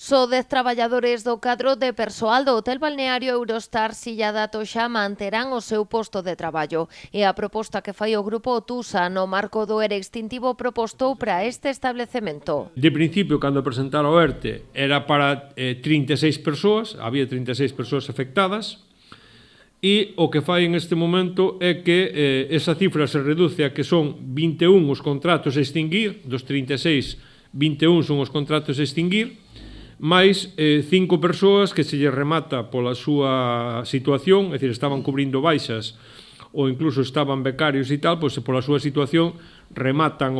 Só 10 traballadores do cadro de persoal do Hotel Balneario Eurostar Silla da Toxa manterán o seu posto de traballo. E a proposta que fai o grupo Otusa no marco do ERE extintivo proposto para este establecemento. De principio, cando presentara o ERTE, era para 36 persoas, había 36 persoas afectadas, e o que fai en este momento é que esa cifra se reduce a que son 21 os contratos a extinguir, dos 36, 21 son os contratos a extinguir, máis 5 persoas que se lle remata pola súa situación, é dicir, estaban cubrindo baixas ou incluso estaban becarios e tal, pois pola súa situación rematan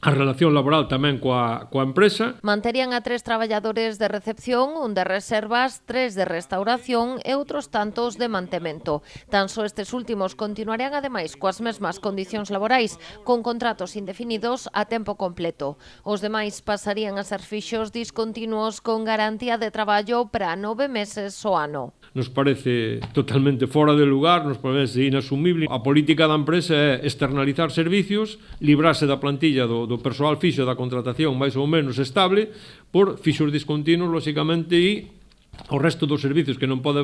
a relación laboral tamén coa empresa. Manterían a 3 traballadores de recepción, un de reservas, 3 de restauración e outros tantos de mantemento. Tan só estes últimos continuarían ademais coas mesmas condicións laborais, con contratos indefinidos a tempo completo. Os demais pasarían a ser fixos discontinuos con garantía de traballo para 9 meses o ano. Nos parece totalmente fora de lugar, nos parece inasumible. A política da empresa é externalizar servicios, librarse da plantilla do persoal fixo da contratación máis ou menos estable por fixos discontinuos, lóxicamente, e o resto dos servicios que non pode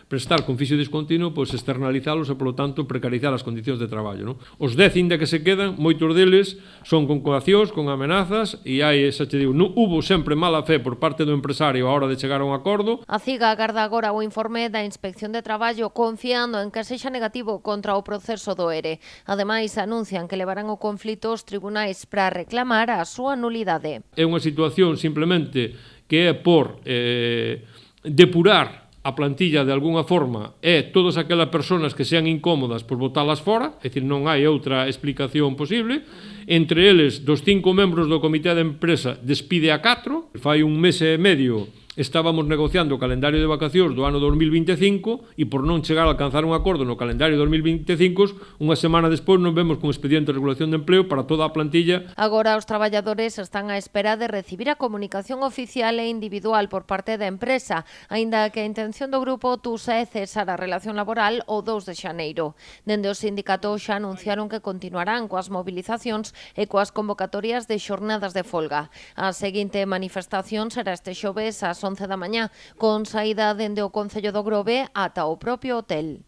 prestar con fixo discontinuo, pois externalizalos e, polo tanto, precarizar as condicións de traballo, non? Os 10 inda que se quedan, moitos deles son con coaccións, con amenazas, e hai, xa te digo, non hubo sempre mala fe por parte do empresario a hora de chegar a un acordo. A CIGA agarda agora o informe da Inspección de Traballo confiando en que sexa negativo contra o proceso do ERE. Ademais, anuncian que levarán o conflito aos tribunais para reclamar a súa nulidade. É unha situación simplemente que é por depurar a plantilla de alguna forma e todas aquelas persoas que sean incómodas por botalas fora, é dicir, non hai outra explicación posible. Entre eles, dos 5 membros do comité de empresa despide a 4, fai un mes e medio estábamos negociando o calendario de vacacións do ano 2025 e por non chegar a alcanzar un acordo no calendario 2025, unha semana despois nos vemos con expediente de regulación de empleo para toda a plantilla. Agora os traballadores están á espera de recibir a comunicación oficial e individual por parte da empresa, aínda que a intención do grupo Otusa é cesar a relación laboral o 2 de xaneiro. Dende os sindicatos xa anunciaron que continuarán coas movilizacións e coas convocatorias de xornadas de folga. A seguinte manifestación será este xoves ás 11 da mañá, con saída dende o Concello do Grove ata o propio hotel.